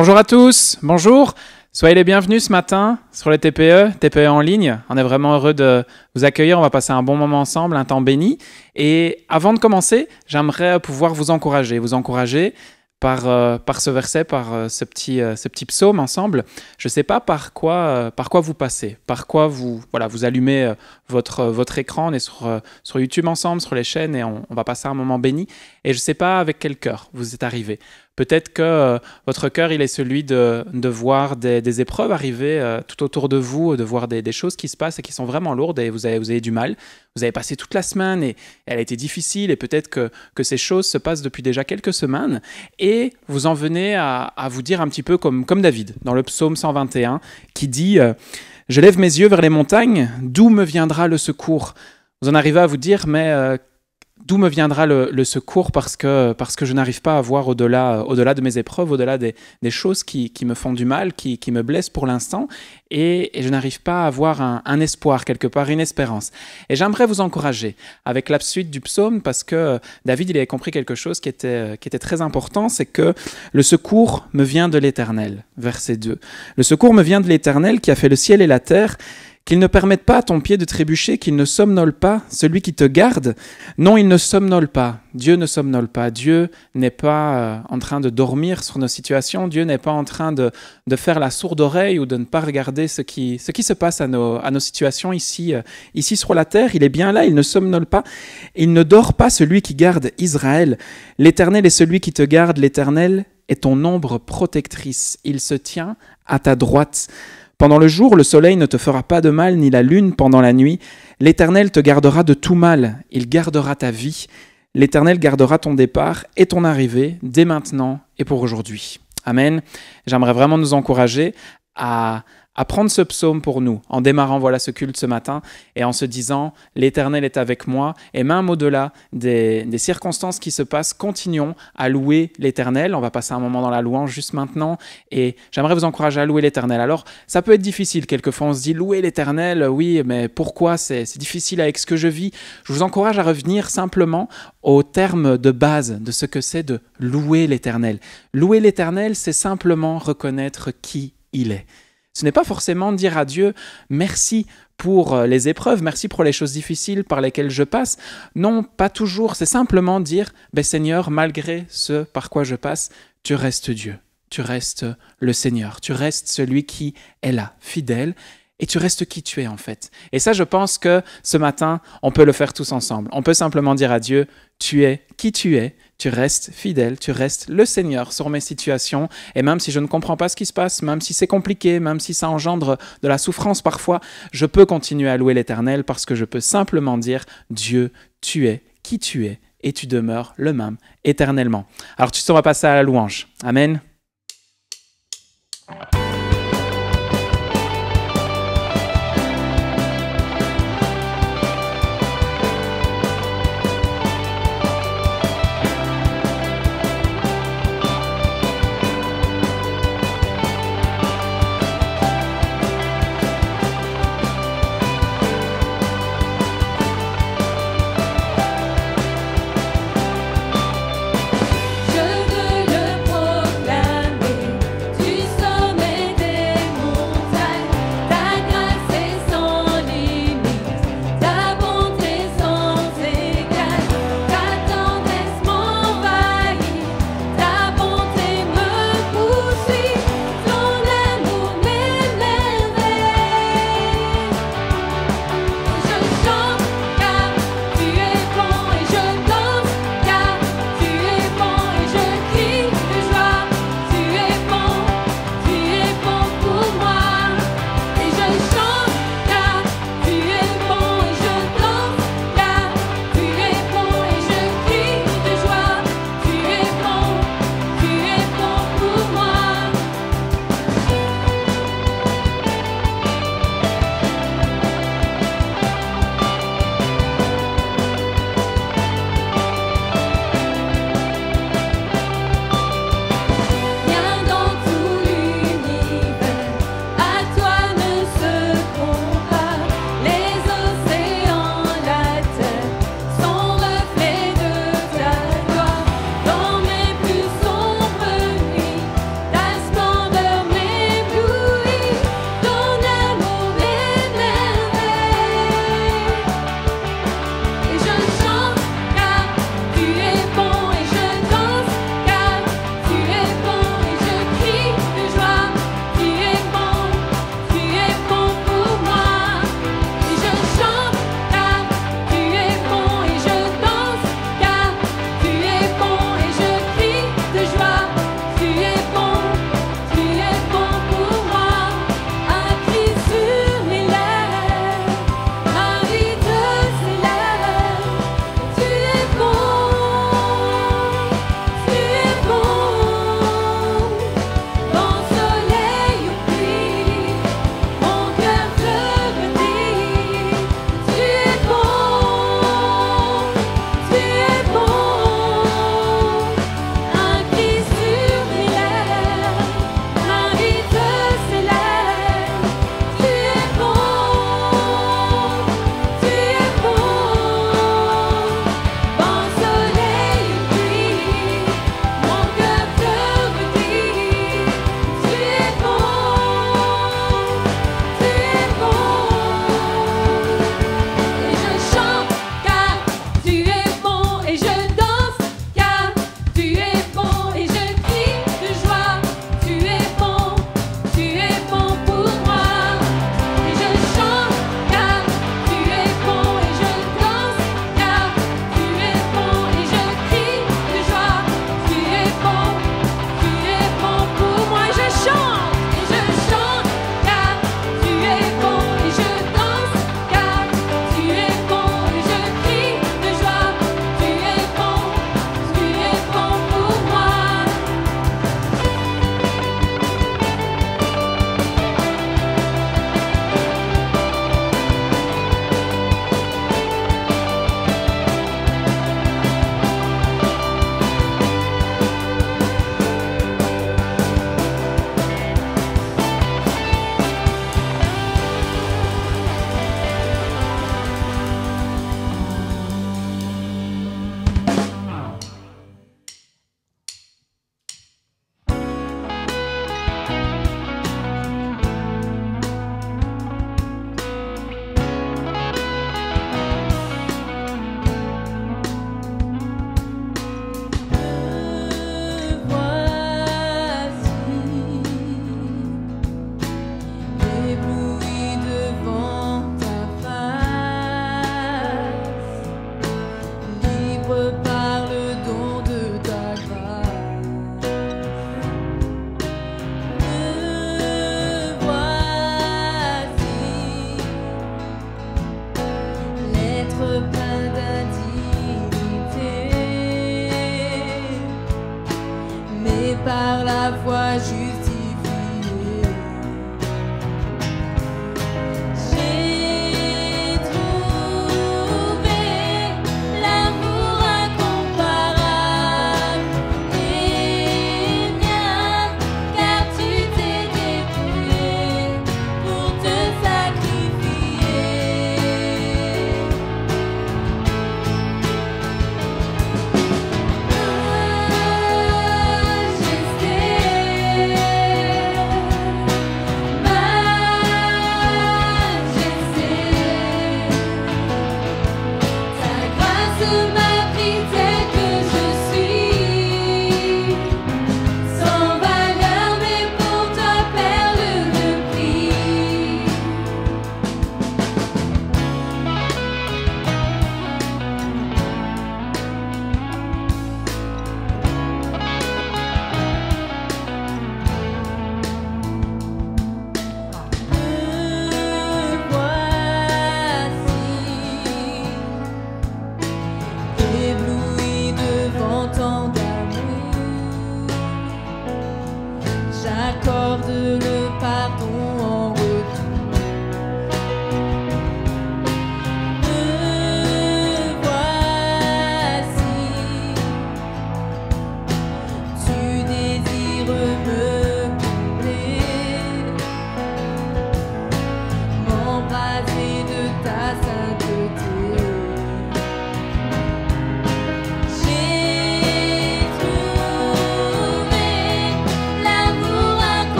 Bonjour à tous, bonjour. Soyez les bienvenus ce matin sur le TPE en ligne. On est vraiment heureux de vous accueillir. On va passer un bon moment ensemble, un temps béni. Et avant de commencer, j'aimerais pouvoir vous encourager par ce verset, par ce petit psaume ensemble. Je ne sais pas par quoi vous passez, par quoi vous allumez votre écran. On est sur YouTube ensemble, sur les chaînes, et on va passer un moment béni. Et je ne sais pas avec quel cœur vous êtes arrivé. Peut-être que votre cœur, il est celui de voir des épreuves arriver tout autour de vous, de voir des choses qui se passent et qui sont vraiment lourdes, et vous avez du mal. Vous avez passé toute la semaine et elle a été difficile, et peut-être que ces choses se passent depuis déjà quelques semaines, et vous en venez à vous dire un petit peu comme David, dans le psaume 121, qui dit « Je lève mes yeux vers les montagnes, d'où me viendra le secours ?» Vous en arrivez à vous dire « Mais d'où me viendra le secours parce que je n'arrive pas à voir au-delà de mes épreuves, au-delà des choses qui me font du mal, qui me blessent pour l'instant, et je n'arrive pas à avoir un espoir quelque part, une espérance. » Et j'aimerais vous encourager avec la suite du psaume, parce que David, il avait compris quelque chose qui était très important, c'est que le secours me vient de l'Éternel, verset 2. Le secours me vient de l'Éternel qui a fait le ciel et la terre. Qu'il ne permette pas à ton pied de trébucher, qu'il ne somnole pas, celui qui te garde. Non, il ne somnole pas. Dieu ne somnole pas. Dieu n'est pas en train de dormir sur nos situations. Dieu n'est pas en train de faire la sourde oreille ou de ne pas regarder ce qui se passe à nos situations ici sur la terre. Il est bien là, il ne somnole pas. Il ne dort pas, celui qui garde Israël. L'Éternel est celui qui te garde. L'Éternel est ton ombre protectrice. Il se tient à ta droite. Pendant le jour, le soleil ne te fera pas de mal, ni la lune pendant la nuit. L'Éternel te gardera de tout mal, il gardera ta vie. L'Éternel gardera ton départ et ton arrivée, dès maintenant et pour aujourd'hui. Amen. J'aimerais vraiment nous encourager à prendre ce psaume pour nous, en démarrant ce culte ce matin, et en se disant « L'Éternel est avec moi », et même au-delà des circonstances qui se passent, continuons à louer l'Éternel. On va passer un moment dans la louange juste maintenant, et j'aimerais vous encourager à louer l'Éternel. Alors, ça peut être difficile, quelquefois on se dit « Louer l'Éternel, oui, mais pourquoi c'est difficile avec ce que je vis ?» Je vous encourage à revenir simplement au terme de base de ce que c'est de louer l'Éternel. Louer l'Éternel, c'est simplement reconnaître qui il est. Ce n'est pas forcément dire à Dieu « merci pour les épreuves, merci pour les choses difficiles par lesquelles je passe ». Non, pas toujours. C'est simplement dire « Seigneur, malgré ce par quoi je passe, tu restes Dieu. Tu restes le Seigneur. Tu restes celui qui est là, fidèle. Et tu restes qui tu es en fait. » Et ça, je pense que ce matin, on peut le faire tous ensemble. On peut simplement dire à Dieu « Tu es qui tu es. Tu restes fidèle, tu restes le Seigneur sur mes situations, et même si je ne comprends pas ce qui se passe, même si c'est compliqué, même si ça engendre de la souffrance parfois, je peux continuer à louer l'Éternel parce que je peux simplement dire « Dieu, tu es qui tu es, et tu demeures le même éternellement. » Alors on va passer à la louange. Amen. Je veux le proclamer.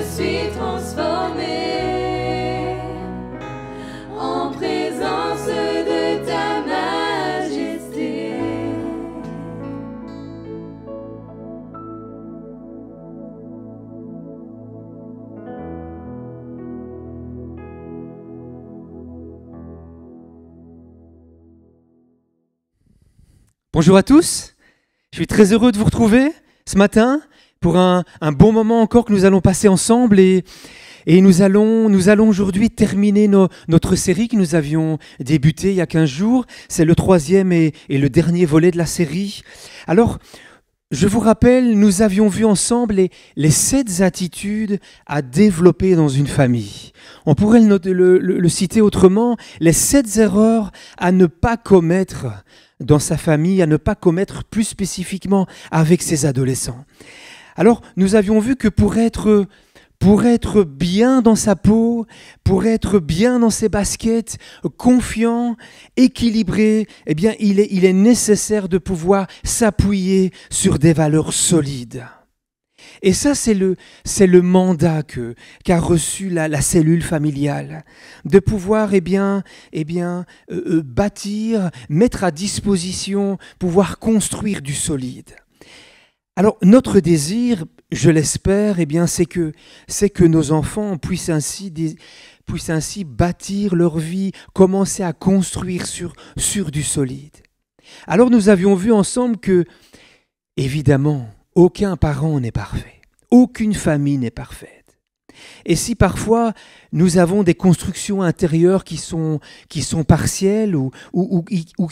suis transformée en présence de ta majesté. Bonjour à tous, je suis très heureux de vous retrouver ce matin pour un bon moment encore que nous allons passer ensemble et nous allons aujourd'hui terminer notre série que nous avions débutée il y a 15 jours. C'est le 3e et le dernier volet de la série. Alors, je vous rappelle, nous avions vu ensemble les 7 attitudes à développer dans une famille. On pourrait le citer autrement, les 7 erreurs à ne pas commettre dans sa famille, à ne pas commettre plus spécifiquement avec ses adolescents. Alors, nous avions vu que pour être bien dans sa peau, pour être bien dans ses baskets, confiant, équilibré, eh bien, il est nécessaire de pouvoir s'appuyer sur des valeurs solides. Et ça, c'est le mandat qu'a reçu la cellule familiale, de pouvoir bâtir, mettre à disposition, pouvoir construire du solide. Alors, notre désir, je l'espère, c'est que nos enfants puissent ainsi bâtir leur vie, commencer à construire sur du solide. Alors, nous avions vu ensemble que, évidemment, aucun parent n'est parfait, aucune famille n'est parfaite. Et si parfois nous avons des constructions intérieures qui sont partielles ou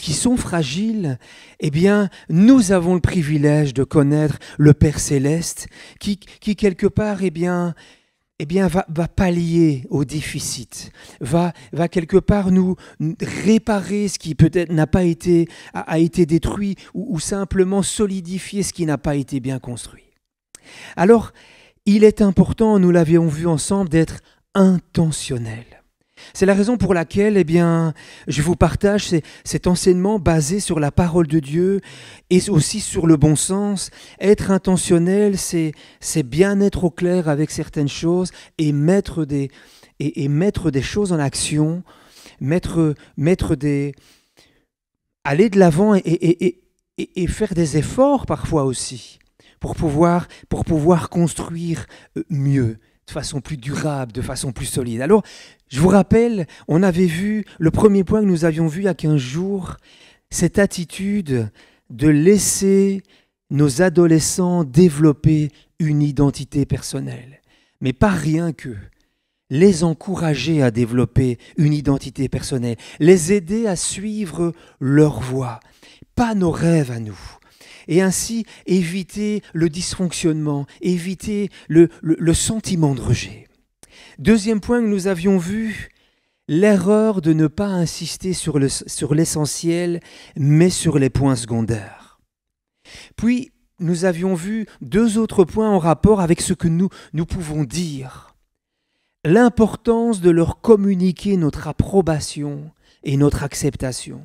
qui sont fragiles, eh bien nous avons le privilège de connaître le Père Céleste qui quelque part va pallier au déficit, va quelque part nous réparer ce qui peut-être a été détruit ou simplement solidifier ce qui n'a pas été bien construit. Alors, il est important, nous l'avions vu ensemble, d'être intentionnel. C'est la raison pour laquelle je vous partage cet enseignement basé sur la parole de Dieu et aussi sur le bon sens. Être intentionnel, c'est bien être au clair avec certaines choses et mettre des choses en action, aller de l'avant et faire des efforts parfois aussi pour pouvoir construire mieux, de façon plus durable, de façon plus solide. Alors, je vous rappelle, on avait vu, le premier point que nous avions vu il y a 15 jours, cette attitude de laisser nos adolescents développer une identité personnelle. Mais pas rien que. Les encourager à développer une identité personnelle, les aider à suivre leur voie, pas nos rêves à nous. Et ainsi éviter le dysfonctionnement, éviter le sentiment de rejet. Deuxième point que nous avions vu, l'erreur de ne pas insister sur l'essentiel, mais sur les points secondaires. Puis, nous avions vu 2 autres points en rapport avec ce que nous pouvons dire. L'importance de leur communiquer notre approbation et notre acceptation.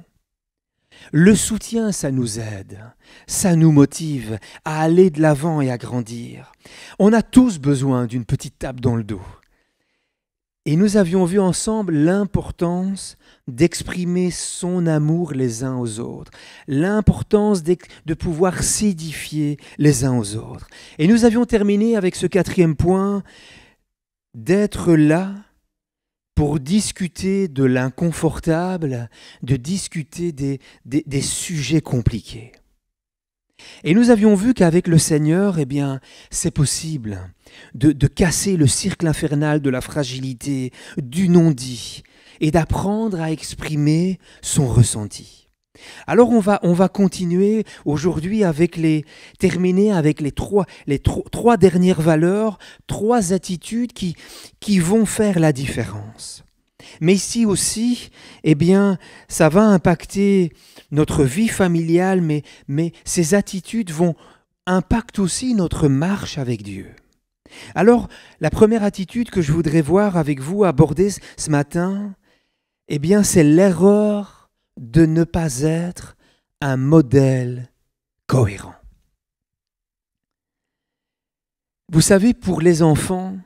Le soutien, ça nous aide, ça nous motive à aller de l'avant et à grandir. On a tous besoin d'une petite tape dans le dos. Et nous avions vu ensemble l'importance d'exprimer son amour les uns aux autres, l'importance de pouvoir s'édifier les uns aux autres. Et nous avions terminé avec ce 4e point, d'être là pour discuter de l'inconfortable, de discuter des sujets compliqués. Et nous avions vu qu'avec le Seigneur, c'est possible de casser le cercle infernal de la fragilité, du non-dit, et d'apprendre à exprimer son ressenti. Alors on va continuer aujourd'hui terminer avec les trois dernières valeurs, 3 attitudes qui vont faire la différence. Mais ici aussi, ça va impacter notre vie familiale, mais ces attitudes impactent aussi notre marche avec Dieu. Alors, la première attitude que je voudrais voir avec vous, aborder ce matin, c'est l'erreur de ne pas être un modèle cohérent. Vous savez, pour les enfants,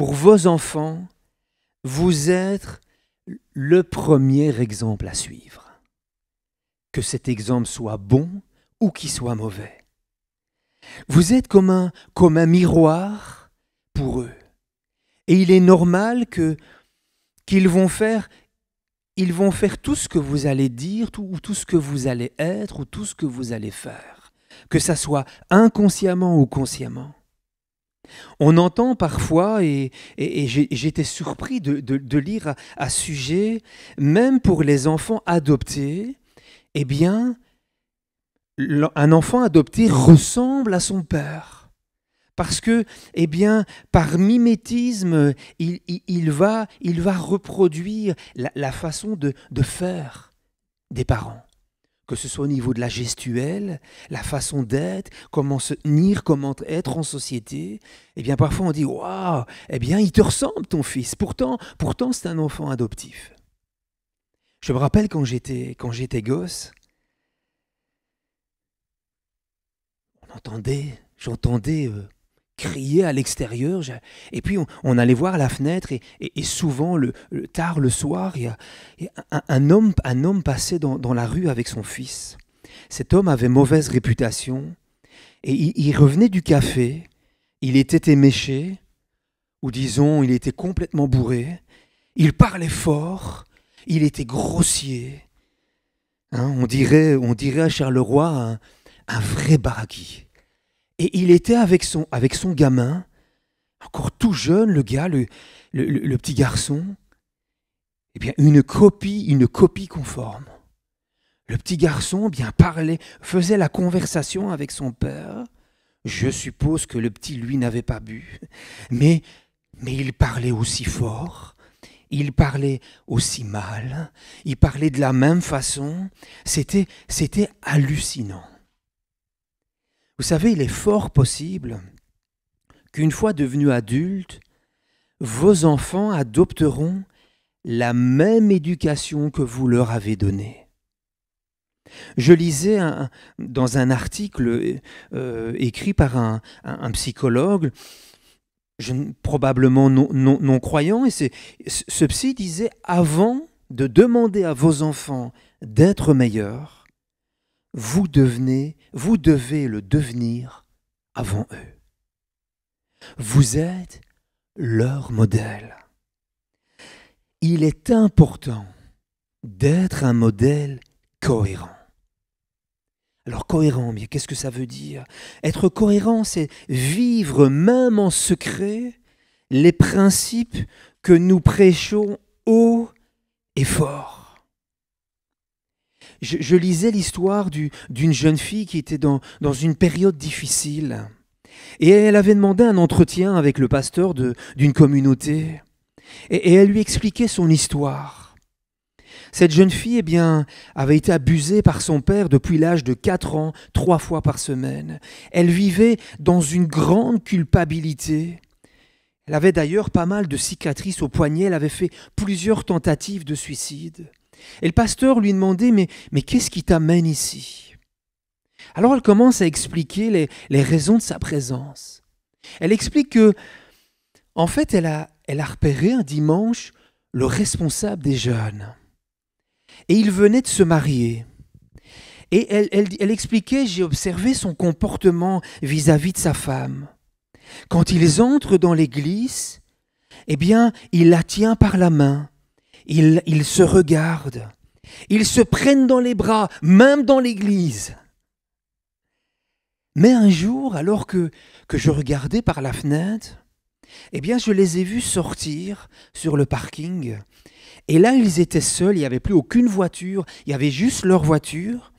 pour vos enfants, vous êtes le premier exemple à suivre. Que cet exemple soit bon ou qu'il soit mauvais. Vous êtes comme un miroir pour eux. Et il est normal qu'ils vont faire tout ce que vous allez dire, tout ce que vous allez être, ou tout ce que vous allez faire. Que ça soit inconsciemment ou consciemment. On entend parfois, et j'étais surpris de lire à ce sujet, même pour les enfants adoptés, eh bien, un enfant adopté ressemble à son père. Parce que, eh bien, par mimétisme, il va reproduire la façon de faire des parents. Que ce soit au niveau de la gestuelle, la façon d'être, comment se tenir, comment être en société. Eh bien, parfois on dit « Waouh, eh bien, il te ressemble ton fils. Pourtant, c'est un enfant adoptif. » Je me rappelle quand j'étais gosse, j'entendais crier à l'extérieur, et puis on allait voir à la fenêtre, et souvent, tard le soir, il y a un homme passait dans la rue avec son fils. Cet homme avait mauvaise réputation, et il revenait du café, il était éméché, ou disons, il était complètement bourré, il parlait fort, il était grossier. Hein, on dirait à Charleroi un vrai baraki. Et il était avec son gamin, encore tout jeune, le gars, le petit garçon. Eh bien, une copie conforme. Le petit garçon, bien, faisait la conversation avec son père. Je suppose que le petit, lui, n'avait pas bu. Mais il parlait aussi fort. Il parlait aussi mal. Il parlait de la même façon. C'était hallucinant. Vous savez, il est fort possible qu'une fois devenus adultes, vos enfants adopteront la même éducation que vous leur avez donnée. Je lisais dans un article écrit par un psychologue, probablement non-croyant, et ce psy disait « Avant de demander à vos enfants d'être meilleurs, vous devez le devenir avant eux. Vous êtes leur modèle. » Il est important d'être un modèle cohérent. Alors cohérent, mais qu'est-ce que ça veut dire? Être cohérent, c'est vivre même en secret les principes que nous prêchons haut et fort. Je lisais l'histoire d'une jeune fille qui était dans une période difficile. Et elle avait demandé un entretien avec le pasteur d'une communauté. Et elle lui expliquait son histoire. Cette jeune fille, eh bien, avait été abusée par son père depuis l'âge de 4 ans, 3 fois par semaine. Elle vivait dans une grande culpabilité. Elle avait d'ailleurs pas mal de cicatrices au poignet. Elle avait fait plusieurs tentatives de suicide. Et le pasteur lui demandait, mais qu'est-ce qui t'amène ici? Alors elle commence à expliquer les raisons de sa présence. Elle explique que, en fait, elle a repéré un dimanche le responsable des jeunes. Et il venait de se marier. Et elle expliquait, j'ai observé son comportement vis-à-vis de sa femme. Quand ils entrent dans l'église, eh bien, il la tient par la main. Ils se regardent, ils se prennent dans les bras, même dans l'église. Mais un jour, alors que je regardais par la fenêtre, eh bien, je les ai vus sortir sur le parking. Et là, ils étaient seuls, il n'y avait plus aucune voiture, il y avait juste leur voiture.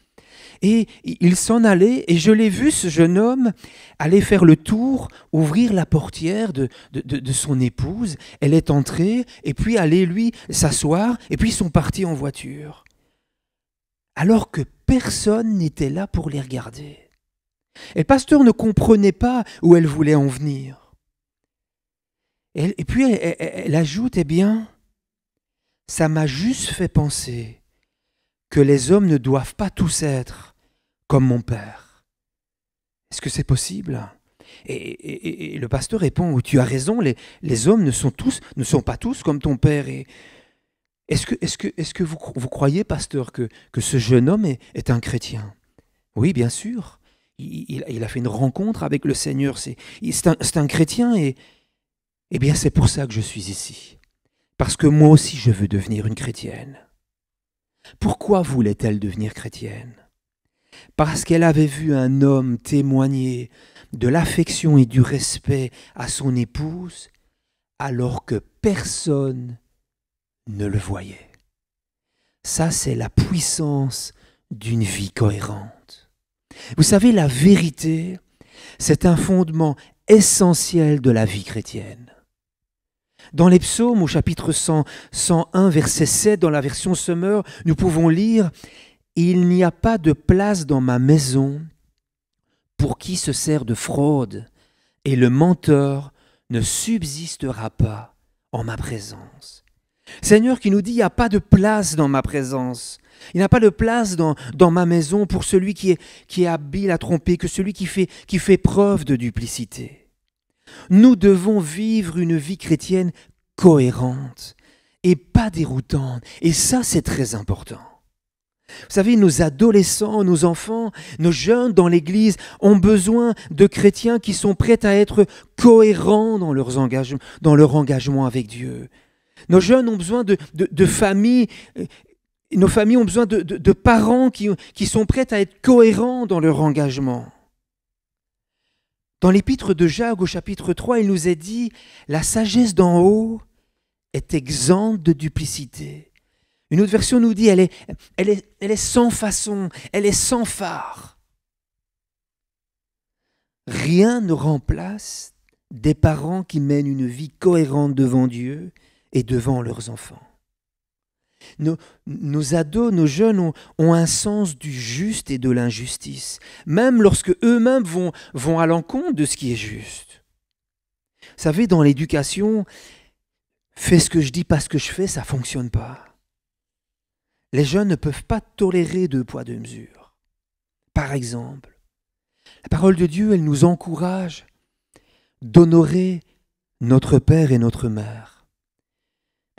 Et ils s'en allaient, et je l'ai vu, ce jeune homme, aller faire le tour, ouvrir la portière de son épouse. Elle est entrée, et puis aller, lui, s'asseoir, et puis ils sont partis en voiture. Alors que personne n'était là pour les regarder. Et le pasteur ne comprenait pas où elle voulait en venir. Et puis elle ajoute, eh bien, ça m'a juste fait penser que les hommes ne doivent pas tous être comme mon père. Est-ce que c'est possible? Et le pasteur répond, tu as raison, les hommes ne sont pas tous comme ton père. Et est-ce que vous croyez, pasteur, que ce jeune homme est un chrétien? Oui, bien sûr. Il a fait une rencontre avec le Seigneur. C'est un chrétien et bien c'est pour ça que je suis ici. Parce que moi aussi je veux devenir une chrétienne. Pourquoi voulait-elle devenir chrétienne? Parce qu'elle avait vu un homme témoigner de l'affection et du respect à son épouse alors que personne ne le voyait. Ça, c'est la puissance d'une vie cohérente. Vous savez, la vérité, c'est un fondement essentiel de la vie chrétienne. Dans les psaumes, au chapitre 101, verset 7, dans la version Sommer, nous pouvons lire « Il n'y a pas de place dans ma maison pour qui se sert de fraude, et le menteur ne subsistera pas en ma présence. » Seigneur qui nous dit « Il n'y a pas de place dans ma présence. Il n'y a pas de place dans ma maison pour celui qui est habile à tromper, que celui qui fait preuve de duplicité. » Nous devons vivre une vie chrétienne cohérente et pas déroutante. Et ça, c'est très important. Vous savez, nos adolescents, nos enfants, nos jeunes dans l'Église ont besoin de chrétiens qui sont prêts à être cohérents dans leur engagement avec Dieu. Nos jeunes ont besoin de familles, nos familles ont besoin de parents qui sont prêts à être cohérents dans leur engagement. Dans l'épître de Jacques au chapitre 3, il nous est dit « La sagesse d'en haut est exempte de duplicité. » Une autre version nous dit elle est sans façon, elle est sans phare. Rien ne remplace des parents qui mènent une vie cohérente devant Dieu et devant leurs enfants. Nos ados, nos jeunes ont un sens du juste et de l'injustice, même lorsque eux-mêmes vont à l'encontre de ce qui est juste. Vous savez, dans l'éducation, fais ce que je dis, pas ce que je fais, ça ne fonctionne pas. Les jeunes ne peuvent pas tolérer deux poids, deux mesures. Par exemple, la parole de Dieu, elle nous encourage d'honorer notre père et notre mère.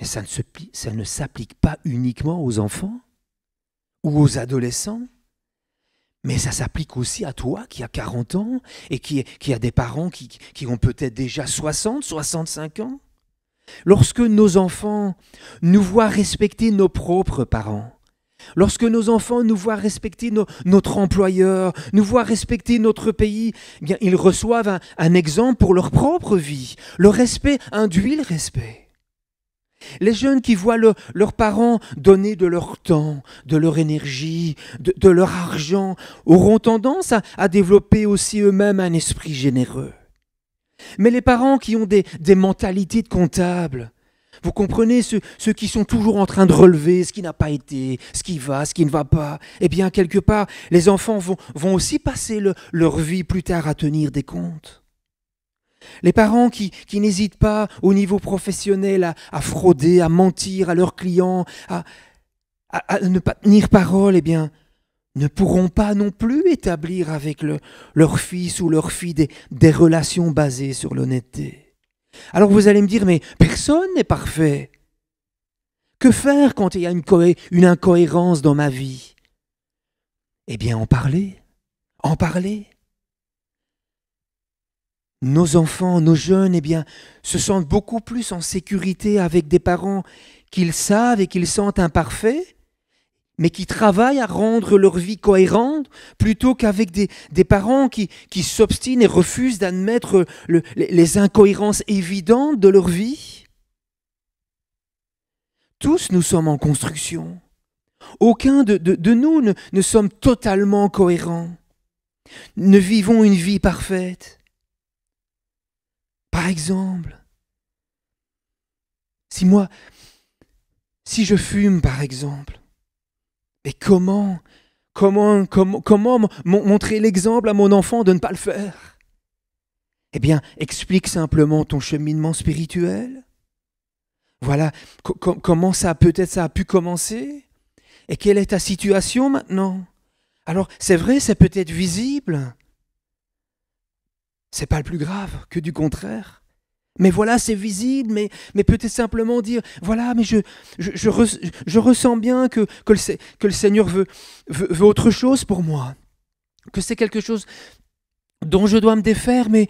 Mais ça ne s'applique pas uniquement aux enfants ou aux adolescents, mais ça s'applique aussi à toi qui as 40 ans et qui a des parents qui ont peut-être déjà 60, 65 ans. Lorsque nos enfants nous voient respecter nos propres parents, lorsque nos enfants nous voient respecter notre employeur, nous voient respecter notre pays, eh bien, ils reçoivent un exemple pour leur propre vie. Le respect induit le respect. Les jeunes qui voient leurs parents donner de leur temps, de leur énergie, de leur argent, auront tendance à développer aussi eux-mêmes un esprit généreux. Mais les parents qui ont des mentalités de comptables, vous comprenez, ceux qui sont toujours en train de relever ce qui n'a pas été, ce qui va, ce qui ne va pas, eh bien, quelque part, les enfants vont aussi passer leur vie plus tard à tenir des comptes. Les parents qui n'hésitent pas au niveau professionnel à frauder, à mentir à leurs clients, à ne pas tenir parole, eh bien, ne pourront pas non plus établir avec leur fils ou leur fille des relations basées sur l'honnêteté. Alors vous allez me dire, mais personne n'est parfait. Que faire quand il y a une incohérence dans ma vie? Eh bien, en parler. Nos enfants, nos jeunes, eh bien, se sentent beaucoup plus en sécurité avec des parents qu'ils savent et qu'ils sentent imparfaits, mais qui travaillent à rendre leur vie cohérente, plutôt qu'avec des parents qui s'obstinent et refusent d'admettre les incohérences évidentes de leur vie. Tous nous sommes en construction. Aucun de nous ne sommes totalement cohérents. Ne vivons une vie parfaite. Par exemple, si je fume, par exemple, mais comment montrer l'exemple à mon enfant de ne pas le faire? Eh bien, explique simplement ton cheminement spirituel. Voilà comment ça a pu commencer et quelle est ta situation maintenant. Alors, c'est vrai, c'est peut-être visible C'est pas le plus grave, que du contraire. Mais voilà, c'est visible, mais peut-être simplement dire, voilà, mais je ressens bien que le Seigneur veut autre chose pour moi, que c'est quelque chose dont je dois me défaire, mais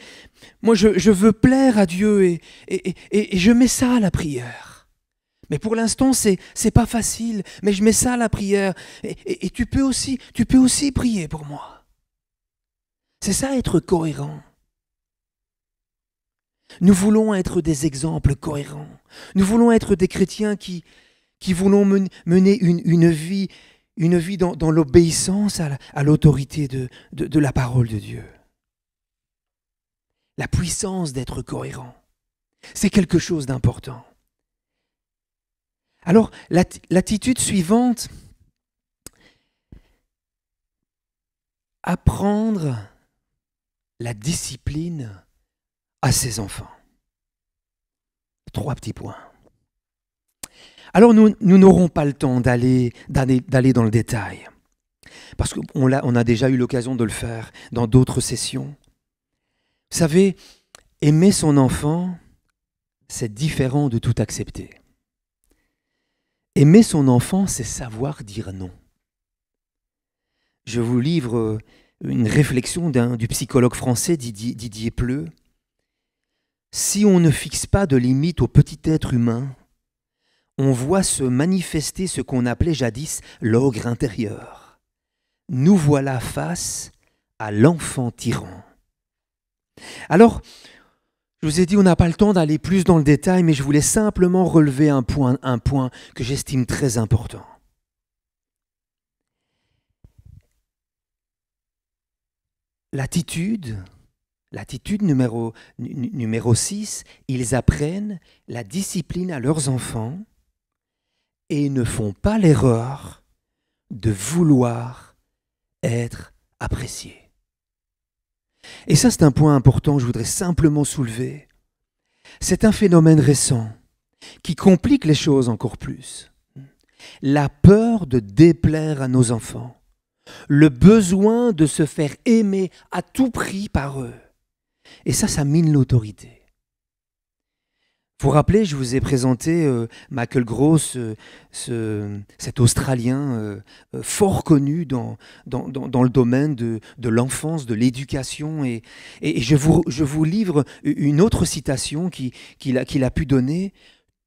moi je veux plaire à Dieu et je mets ça à la prière. Mais pour l'instant, c'est pas facile, mais je mets ça à la prière et tu peux aussi prier pour moi. C'est ça être cohérent. Nous voulons être des exemples cohérents. Nous voulons être des chrétiens qui voulons mener une vie dans l'obéissance à l'autorité de la parole de Dieu. La puissance d'être cohérent, c'est quelque chose d'important. Alors, l'attitude suivante, apprendre la discipline à ses enfants. 3 petits points. Alors nous n'aurons pas le temps d'aller dans le détail, parce qu'on a déjà eu l'occasion de le faire dans d'autres sessions. Vous savez, aimer son enfant, c'est différent de tout accepter. Aimer son enfant, c'est savoir dire non. Je vous livre une réflexion du psychologue français Didier Pleu. Si on ne fixe pas de limite au petit être humain, on voit se manifester ce qu'on appelait jadis l'ogre intérieur. Nous voilà face à l'enfant tyran. Alors, je vous ai dit, on n'a pas le temps d'aller plus dans le détail, mais je voulais simplement relever un point que j'estime très important. L'attitude numéro 6, ils apprennent la discipline à leurs enfants et ne font pas l'erreur de vouloir être appréciés. Et ça, c'est un point important que je voudrais simplement soulever. C'est un phénomène récent qui complique les choses encore plus. La peur de déplaire à nos enfants. Le besoin de se faire aimer à tout prix par eux. Et ça mine l'autorité. Vous vous rappelez, je vous ai présenté Michael Gross, cet Australien fort connu dans le domaine de l'enfance, de l'éducation. Et je vous livre une autre citation qu'il a pu donner.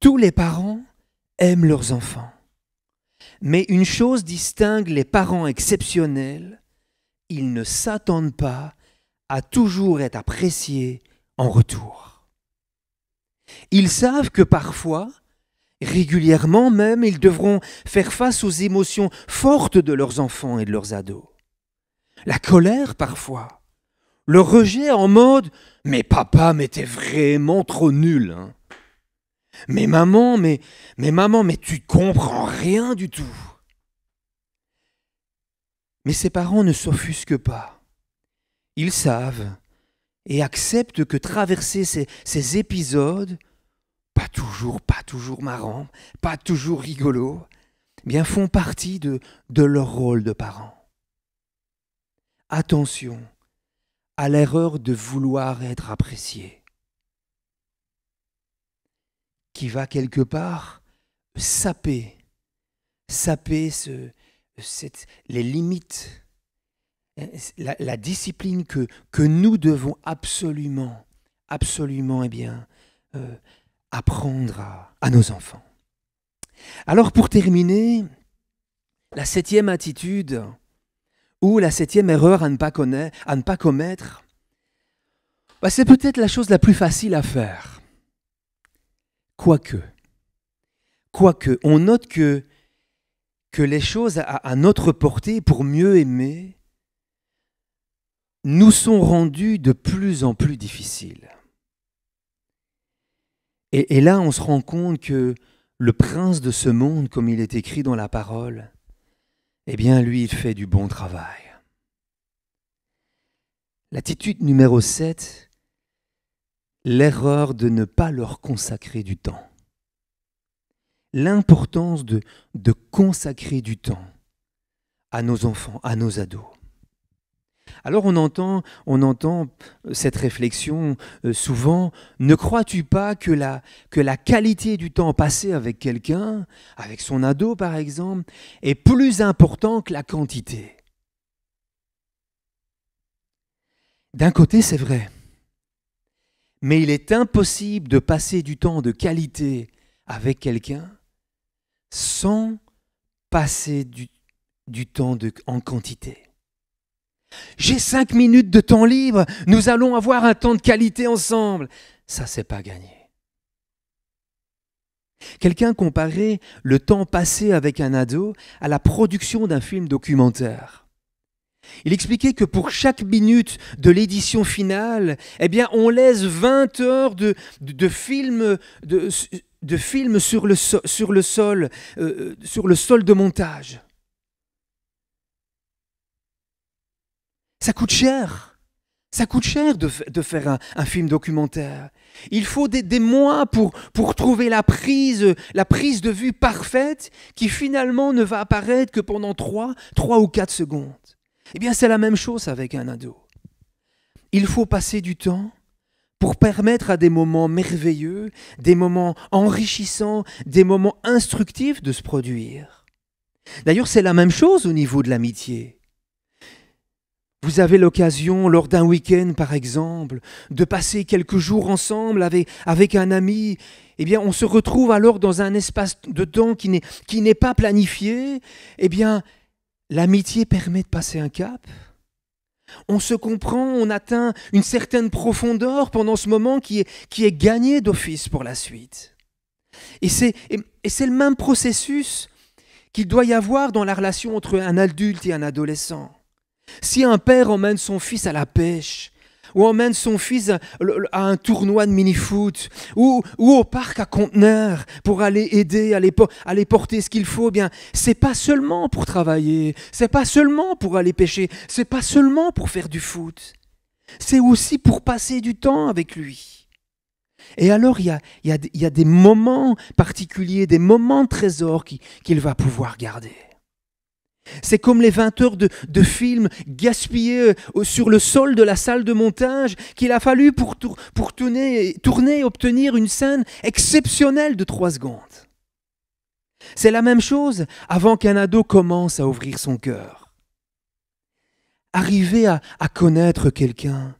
Tous les parents aiment leurs enfants. Mais une chose distingue les parents exceptionnels, ils ne s'attendent pas à toujours être appréciés en retour. Ils savent que parfois, régulièrement même, ils devront faire face aux émotions fortes de leurs enfants et de leurs ados. La colère parfois, le rejet en mode « mais papa, mais t'es vraiment trop nul hein. Mais maman, mais tu comprends rien du tout. » Mais ces parents ne s'offusquent pas. Ils savent et acceptent que traverser ces épisodes, pas toujours marrants, pas toujours rigolos, bien font partie de leur rôle de parents. Attention à l'erreur de vouloir être apprécié, qui va quelque part saper les limites, la discipline que nous devons absolument apprendre à nos enfants. Alors pour terminer, la 7e attitude ou la 7e erreur à ne pas commettre, c'est peut-être la chose la plus facile à faire. Quoique, on note que les choses à notre portée pour mieux aimer nous sont rendues de plus en plus difficiles. Et là, on se rend compte que le prince de ce monde, comme il est écrit dans la parole, eh bien, lui, il fait du bon travail. L'attitude numéro 7, l'erreur de ne pas leur consacrer du temps. L'importance de consacrer du temps à nos enfants, à nos ados. Alors on entend cette réflexion souvent, ne crois-tu pas que la qualité du temps passé avec quelqu'un, avec son ado par exemple, est plus important que la quantité? D'un côté, c'est vrai, mais il est impossible de passer du temps de qualité avec quelqu'un sans passer du temps en quantité. J'ai 5 minutes de temps libre, nous allons avoir un temps de qualité ensemble. Ça, c'est pas gagné. Quelqu'un comparait le temps passé avec un ado à la production d'un film documentaire. Il expliquait que pour chaque minute de l'édition finale, eh bien, on laisse 20 heures de film sur le sol de montage. Ça coûte cher. Ça coûte cher de faire un film documentaire. Il faut des mois pour trouver la prise de vue parfaite qui finalement ne va apparaître que pendant 3 ou 4 secondes. Eh bien, c'est la même chose avec un ado. Il faut passer du temps pour permettre à des moments merveilleux, des moments enrichissants, des moments instructifs de se produire. D'ailleurs, c'est la même chose au niveau de l'amitié. Vous avez l'occasion, lors d'un week-end par exemple, de passer quelques jours ensemble avec un ami. Eh bien, on se retrouve alors dans un espace de temps qui n'est pas planifié. Eh bien, l'amitié permet de passer un cap. On se comprend, on atteint une certaine profondeur pendant ce moment qui est gagné d'office pour la suite. Et c'est le même processus qu'il doit y avoir dans la relation entre un adulte et un adolescent. Si un père emmène son fils à la pêche, ou emmène son fils à un tournoi de mini-foot, ou au parc à conteneurs pour aller aider, aller porter ce qu'il faut, eh bien, c'est pas seulement pour travailler, c'est pas seulement pour aller pêcher, c'est pas seulement pour faire du foot, c'est aussi pour passer du temps avec lui. Et alors, il y a des moments particuliers, des moments trésors qu'il va pouvoir garder. C'est comme les 20 heures de film gaspillées sur le sol de la salle de montage qu'il a fallu pour tourner et obtenir une scène exceptionnelle de 3 secondes. C'est la même chose avant qu'un ado commence à ouvrir son cœur. Arriver à connaître quelqu'un,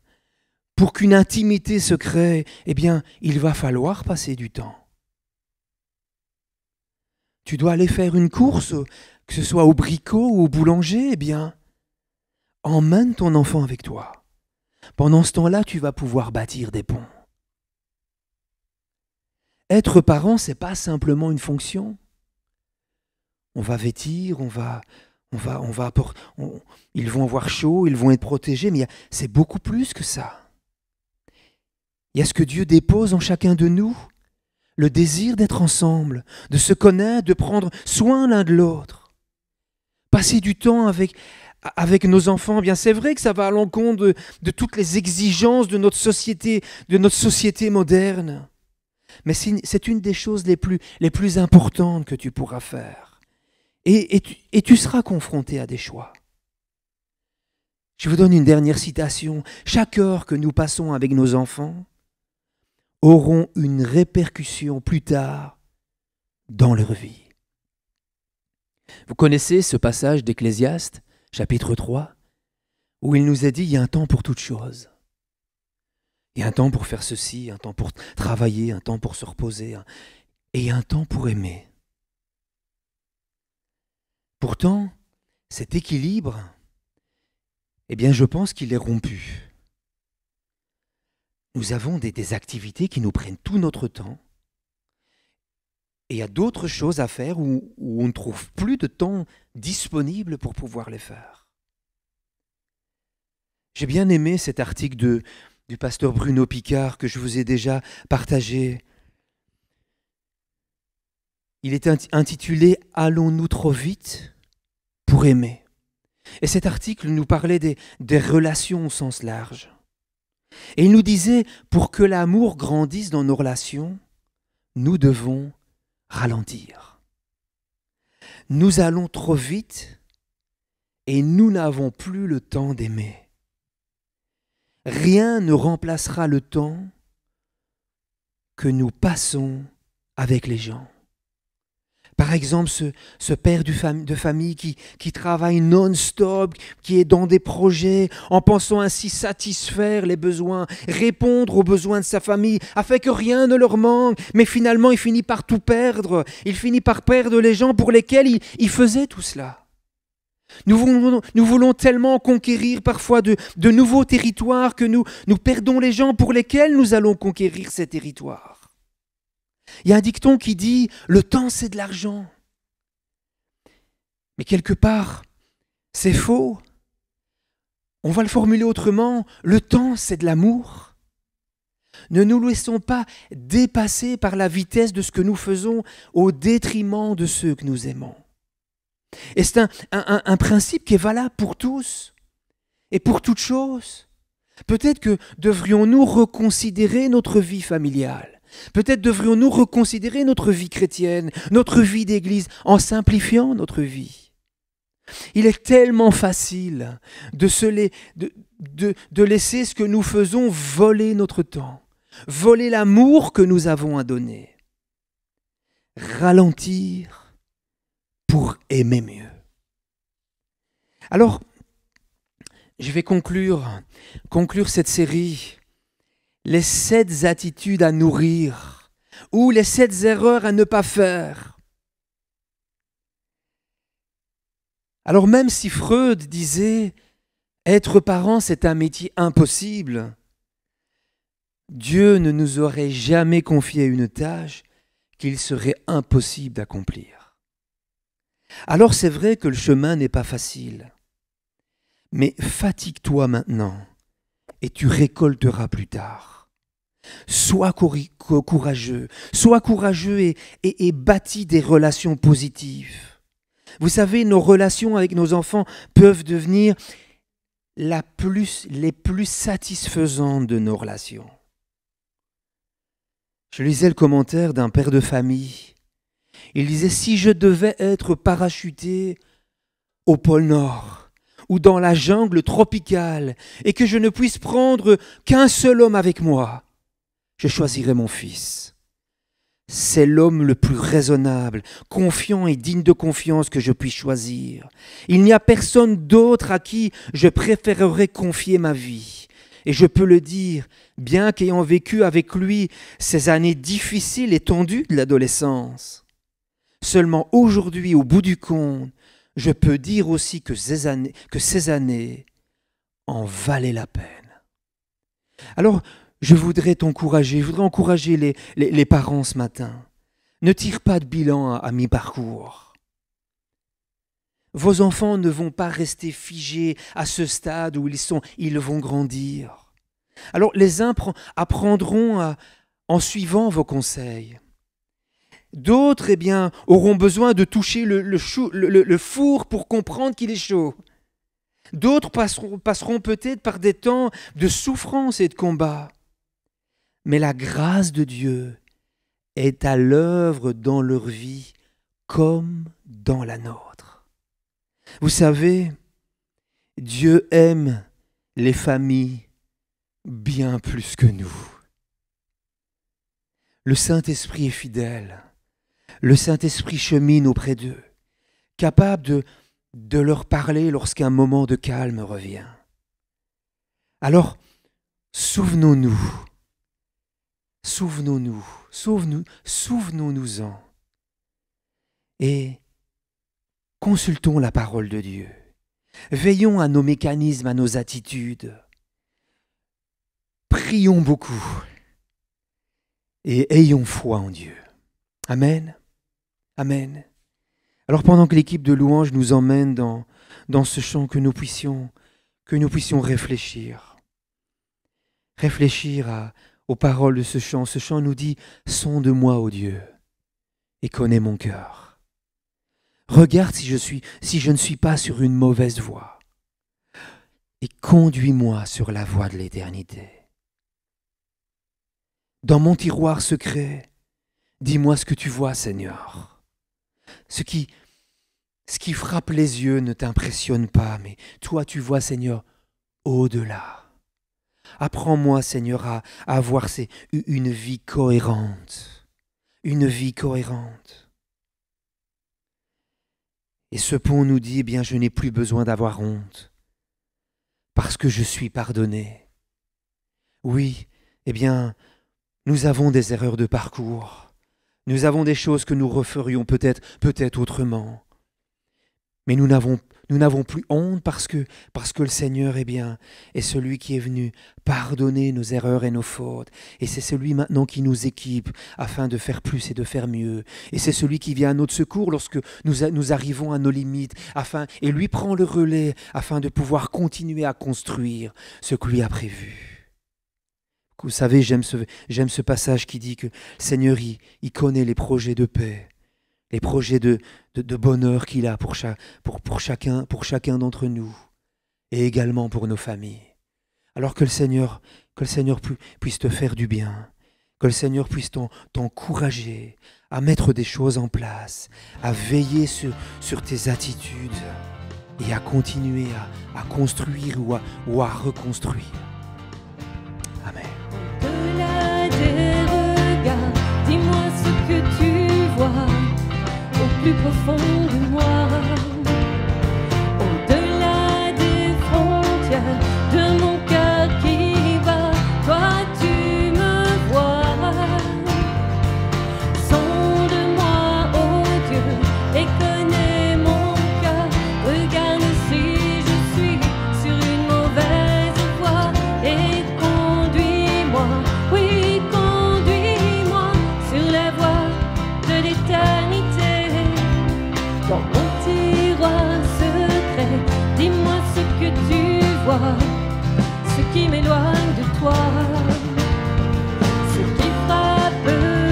pour qu'une intimité se crée, eh bien, il va falloir passer du temps. Tu dois aller faire une course, que ce soit au bricot ou au boulanger, eh bien, emmène ton enfant avec toi. Pendant ce temps-là, tu vas pouvoir bâtir des ponts. Être parent, c'est pas simplement une fonction. On va vêtir, ils vont avoir chaud, ils vont être protégés, mais c'est beaucoup plus que ça. Il y a ce que Dieu dépose en chacun de nous, le désir d'être ensemble, de se connaître, de prendre soin l'un de l'autre. Passer du temps avec nos enfants, bien c'est vrai que ça va à l'encontre de toutes les exigences de notre société moderne. Mais c'est une des choses les plus importantes que tu pourras faire. Et tu seras confronté à des choix. Je vous donne une dernière citation. Chaque heure que nous passons avec nos enfants auront une répercussion plus tard dans leur vie. Vous connaissez ce passage d'Ecclésiaste, chapitre 3, où il nous est dit, il y a un temps pour toute chose. Il y a un temps pour faire ceci, un temps pour travailler, un temps pour se reposer, et un temps pour aimer. Pourtant, cet équilibre, eh bien, je pense qu'il est rompu. Nous avons des activités qui nous prennent tout notre temps, et il y a d'autres choses à faire où on ne trouve plus de temps disponible pour pouvoir les faire. J'ai bien aimé cet article du pasteur Bruno Picard que je vous ai déjà partagé. Il est intitulé « Allons-nous trop vite pour aimer ?» Et cet article nous parlait des relations au sens large. Et il nous disait, pour que l'amour grandisse dans nos relations, nous devons ralentir. Nous allons trop vite et nous n'avons plus le temps d'aimer. rien ne remplacera le temps que nous passons avec les gens. Par exemple, ce père de famille qui travaille non-stop, qui est dans des projets, en pensant ainsi satisfaire les besoins, répondre aux besoins de sa famille, afin que rien ne leur manque. Mais finalement, il finit par tout perdre. Il finit par perdre les gens pour lesquels il faisait tout cela. Nous voulons tellement conquérir parfois de nouveaux territoires que nous perdons les gens pour lesquels nous allons conquérir ces territoires. Il y a un dicton qui dit « le temps c'est de l'argent ». Mais quelque part, c'est faux. On va le formuler autrement, le temps c'est de l'amour. Ne nous laissons pas dépasser par la vitesse de ce que nous faisons au détriment de ceux que nous aimons. Et c'est un principe qui est valable pour tous et pour toutes choses. Peut-être que devrions-nous reconsidérer notre vie familiale. Peut-être devrions-nous reconsidérer notre vie chrétienne, notre vie d'église, en simplifiant notre vie. Il est tellement facile de laisser ce que nous faisons voler notre temps, voler l'amour que nous avons à donner. Ralentir pour aimer mieux. Alors, je vais conclure cette série. Les 7 attitudes à nourrir ou les 7 erreurs à ne pas faire. Alors même si Freud disait « être parent, c'est un métier impossible », Dieu ne nous aurait jamais confié une tâche qu'il serait impossible d'accomplir. Alors c'est vrai que le chemin n'est pas facile, mais fatigue-toi maintenant et tu récolteras plus tard. Sois courageux et bâtis des relations positives. Vous savez, nos relations avec nos enfants peuvent devenir les plus satisfaisantes de nos relations. Je lisais le commentaire d'un père de famille. Il disait « Si je devais être parachuté au pôle Nord ou dans la jungle tropicale et que je ne puisse prendre qu'un seul homme avec moi, je choisirai mon fils. C'est l'homme le plus raisonnable, confiant et digne de confiance que je puisse choisir. Il n'y a personne d'autre à qui je préférerais confier ma vie. Et je peux le dire, bien qu'ayant vécu avec lui ces années difficiles et tendues de l'adolescence. Seulement aujourd'hui, au bout du compte, je peux dire aussi que ces années en valaient la peine. Alors, je voudrais encourager les parents ce matin. Ne tire pas de bilan à mi-parcours. Vos enfants ne vont pas rester figés à ce stade où ils vont grandir. Alors les uns apprendront en suivant vos conseils. D'autres, auront besoin de toucher le four pour comprendre qu'il est chaud. D'autres passeront peut-être par des temps de souffrance et de combat. Mais la grâce de Dieu est à l'œuvre dans leur vie comme dans la nôtre. Vous savez, Dieu aime les familles bien plus que nous. Le Saint-Esprit est fidèle. Le Saint-Esprit chemine auprès d'eux, capable de leur parler lorsqu'un moment de calme revient. Alors, souvenons-nous-en et consultons la parole de Dieu. Veillons à nos mécanismes, à nos attitudes. Prions beaucoup et ayons foi en Dieu. Amen. Amen. Alors pendant que l'équipe de louange nous emmène dans ce chant, que nous puissions réfléchir. Réfléchir aux paroles de ce chant. Ce chant nous dit « Sonde-moi, ô Dieu, et connais mon cœur. Regarde si je ne suis pas sur une mauvaise voie. Et conduis-moi sur la voie de l'éternité. Dans mon tiroir secret, dis-moi ce que tu vois, Seigneur. Ce qui frappe les yeux ne t'impressionne pas, mais toi tu vois, Seigneur, au-delà. Apprends-moi, Seigneur, à avoir une vie cohérente. Une vie cohérente. Et ce pont nous dit, eh bien, je n'ai plus besoin d'avoir honte, parce que je suis pardonné. Oui, eh bien, nous avons des erreurs de parcours. Nous avons des choses que nous referions peut-être autrement. Mais nous n'avons plus honte parce que le Seigneur est celui qui est venu pardonner nos erreurs et nos fautes. Et c'est celui maintenant qui nous équipe afin de faire plus et de faire mieux. Et c'est celui qui vient à notre secours lorsque nous arrivons à nos limites. Et lui prend le relais afin de pouvoir continuer à construire ce que lui a prévu. Vous savez, j'aime ce passage qui dit que le Seigneur, il connaît les projets de paix, les projets de bonheur qu'il a pour chacun d'entre nous et également pour nos familles. Alors que le Seigneur puisse te faire du bien, que le Seigneur puisse t'encourager à mettre des choses en place, à veiller sur tes attitudes et à continuer à construire ou à reconstruire. Amen. Au-delà des regards, dis-moi ce que tu vois au plus profond de moi. Au-delà des frontières de mon cœur qui bat, toi tu me vois. Sonde-moi, ô Dieu, et connais mon cœur. Regarde si je suis sur une mauvaise voie et conduis-moi, oui, conduis-moi sur la voie de l'éternité. Dans mon tiroir secret, dis-moi ce que tu vois, ce qui m'éloigne de toi, ce qui frappe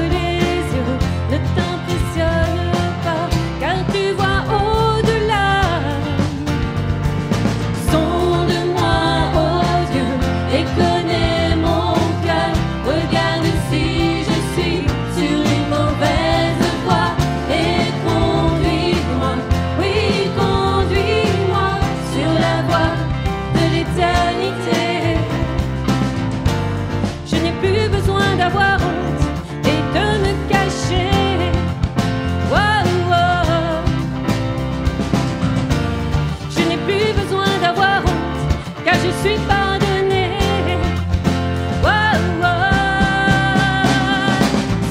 les yeux ne t'impressionne pas, car tu vois au-delà. Sonde-moi, ô Dieu, et connais mon cœur. Regarde si je suis sur une mauvaise voie et conduis-moi, oui, conduis-moi sur la voie de l'éternité. Je n'ai plus besoin d'avoir honte et de me cacher. Oh, oh. Je n'ai plus besoin d'avoir honte, car je suis pardonné. Oh, oh.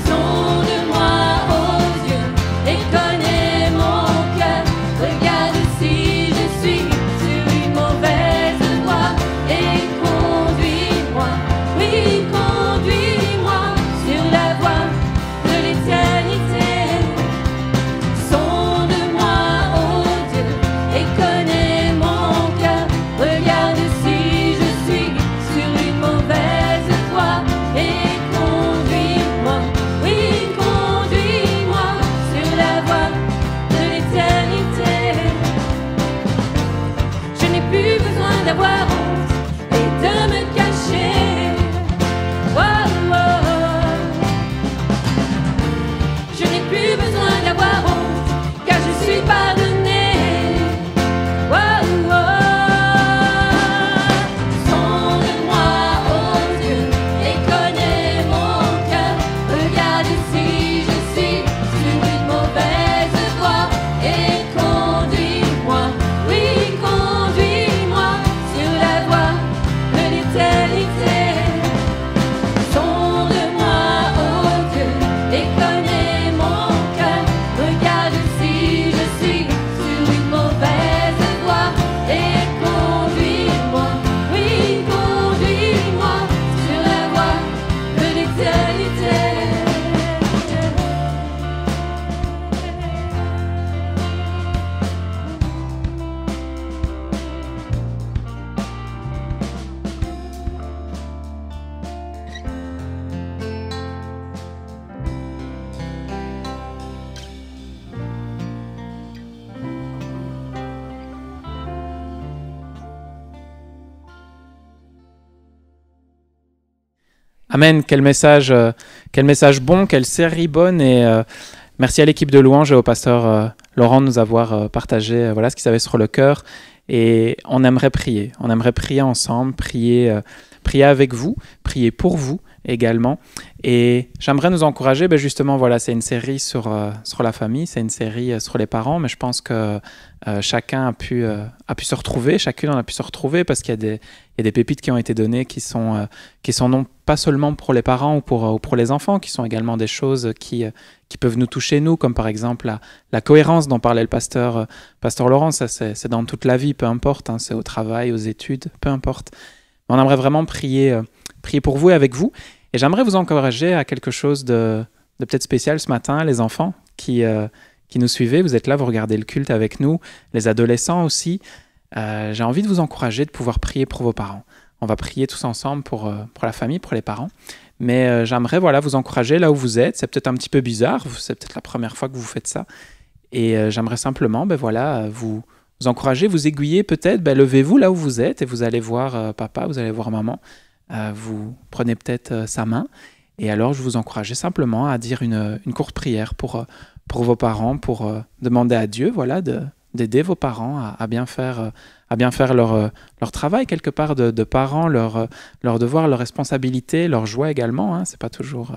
Sonde-moi, ô Dieu, et connais mon cœur. Regarde si je suis sur une mauvaise voie et conduis-moi, oui, conduis-moi sur la voie de l'éternité. Sonde-moi, ô Dieu, et connais mon cœur. Regarde si je suis sur une mauvaise voie et conduis-moi, oui, conduis-moi sur la voie de l'éternité. Je n'ai plus besoin d'avoir honte et de me cacher. Oh, oh. Je n'ai plus besoin d'avoir honte, car je suis pardonné. Oh, oh. Sonde-moi, ô Dieu, et connais mon cœur. Regarde si je suis sur une mauvaise voie et conduis-moi, oui, conduis-moi sur la voie de l'éternité. Sonde-moi, ô Dieu, et connais mon cœur. Regarde si je suis sur une mauvaise voie et conduis-moi, oui, conduis-moi sur la voie de l'éternité. Amen, quel message bon, quelle série bonne et merci à l'équipe de louange et au pasteur Laurent de nous avoir partagé voilà ce qu'ils avaient sur le cœur et on aimerait prier ensemble, prier prier avec vous, prier pour vous également. Et j'aimerais nous encourager, justement, voilà, c'est une série sur la famille, c'est une série sur les parents, mais je pense que chacun a pu se retrouver, chacune en a pu se retrouver parce qu'il y a des pépites qui ont été données qui sont non pas seulement pour les parents ou pour les enfants, qui sont également des choses qui peuvent nous toucher nous, comme par exemple la cohérence dont parlait le pasteur Laurent. Ça, c'est dans toute la vie, peu importe, hein, c'est au travail, aux études, peu importe. On aimerait vraiment prier pour vous et avec vous. Et j'aimerais vous encourager à quelque chose de peut-être spécial ce matin, les enfants qui nous suivez. Vous êtes là, vous regardez le culte avec nous, les adolescents aussi. J'ai envie de vous encourager de pouvoir prier pour vos parents. On va prier tous ensemble pour la famille, pour les parents. Mais j'aimerais vous encourager là où vous êtes. C'est peut-être un petit peu bizarre, c'est peut-être la première fois que vous faites ça. Et j'aimerais simplement vous encourager, vous aiguiller peut-être. Levez-vous là où vous êtes et vous allez voir papa, vous allez voir maman. Vous prenez peut-être sa main. Et alors, je vous encourageais simplement à dire une courte prière pour vos parents, pour demander à Dieu d'aider vos parents à bien faire leur travail quelque part de parents, leur devoir, leur responsabilité, leur joie également. Hein, c'est pas toujours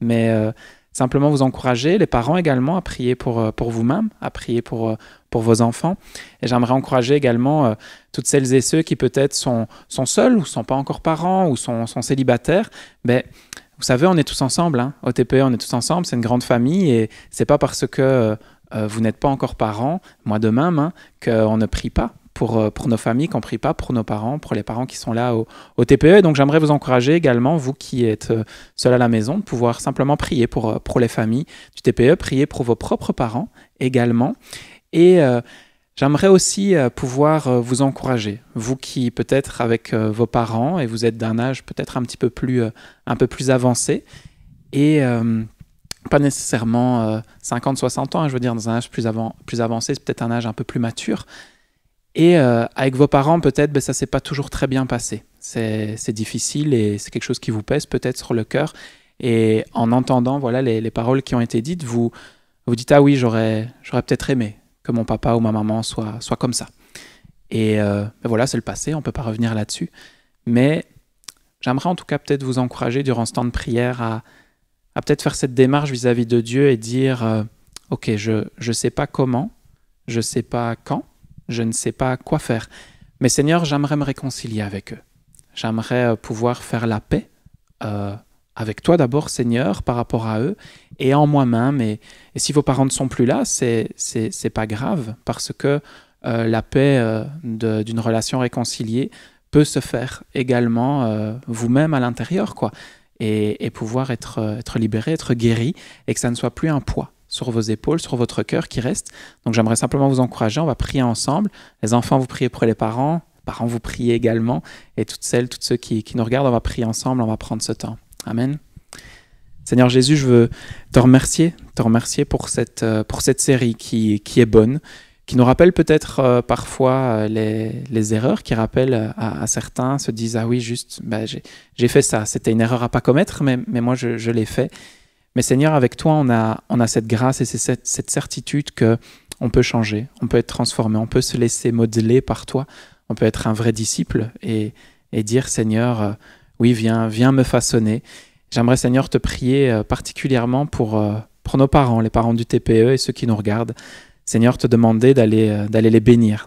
mais simplement vous encourager, les parents également, à prier pour vous-même, à prier pour vos enfants. Et j'aimerais encourager également toutes celles et ceux qui peut-être sont seuls ou sont pas encore parents ou sont célibataires. Vous savez, on est tous ensemble. Hein. Au TPE, on est tous ensemble. C'est une grande famille et c'est pas parce que vous n'êtes pas encore parents, moi de même, hein, qu'on ne prie pas pour nos familles, qu'on ne prie pas pour nos parents, pour les parents qui sont là au TPE. Et donc, j'aimerais vous encourager également, vous qui êtes seuls à la maison, de pouvoir simplement prier pour les familles du TPE, prier pour vos propres parents également. Et j'aimerais aussi pouvoir vous encourager, vous qui peut-être avec vos parents, et vous êtes d'un âge peut-être un peu plus avancé, et pas nécessairement 50-60 ans, hein, je veux dire dans un âge plus avancé, c'est peut-être un âge un peu plus mature. Et avec vos parents, peut-être, ça ne s'est pas toujours très bien passé. C'est difficile et c'est quelque chose qui vous pèse peut-être sur le cœur. Et en entendant les paroles qui ont été dites, vous dites « Ah oui, j'aurais peut-être aimé que mon papa ou ma maman soit comme ça. » Et c'est le passé, on ne peut pas revenir là-dessus. Mais j'aimerais en tout cas peut-être vous encourager durant ce temps de prière à peut-être faire cette démarche vis-à-vis de Dieu et dire « Ok, je ne sais pas comment, je ne sais pas quand, je ne sais pas quoi faire. Mais Seigneur, j'aimerais me réconcilier avec eux. J'aimerais pouvoir faire la paix avec toi d'abord, Seigneur, par rapport à eux et en moi-même. Et si vos parents ne sont plus là, c'est pas grave parce que la paix d'une relation réconciliée peut se faire également vous-même à l'intérieur, quoi. Et pouvoir être libéré, être guéri et que ça ne soit plus un poids sur vos épaules, sur votre cœur qui reste. Donc j'aimerais simplement vous encourager, on va prier ensemble. Les enfants, vous priez pour les parents vous priez également. Et tous ceux qui nous regardent, on va prier ensemble, on va prendre ce temps. Amen. Seigneur Jésus, je veux te remercier pour cette série qui est bonne, qui nous rappelle peut-être parfois les erreurs, qui rappellent à certains, se disent « Ah oui, juste, j'ai fait ça, c'était une erreur à pas commettre, mais moi je l'ai fait. » Mais Seigneur, avec toi, on a cette grâce et cette certitude qu'on peut changer, on peut être transformé, on peut se laisser modeler par toi, on peut être un vrai disciple et dire « Seigneur, oui, viens me façonner. » J'aimerais, Seigneur, te prier particulièrement pour nos parents, les parents du TPE et ceux qui nous regardent. Seigneur, te demander d'aller les bénir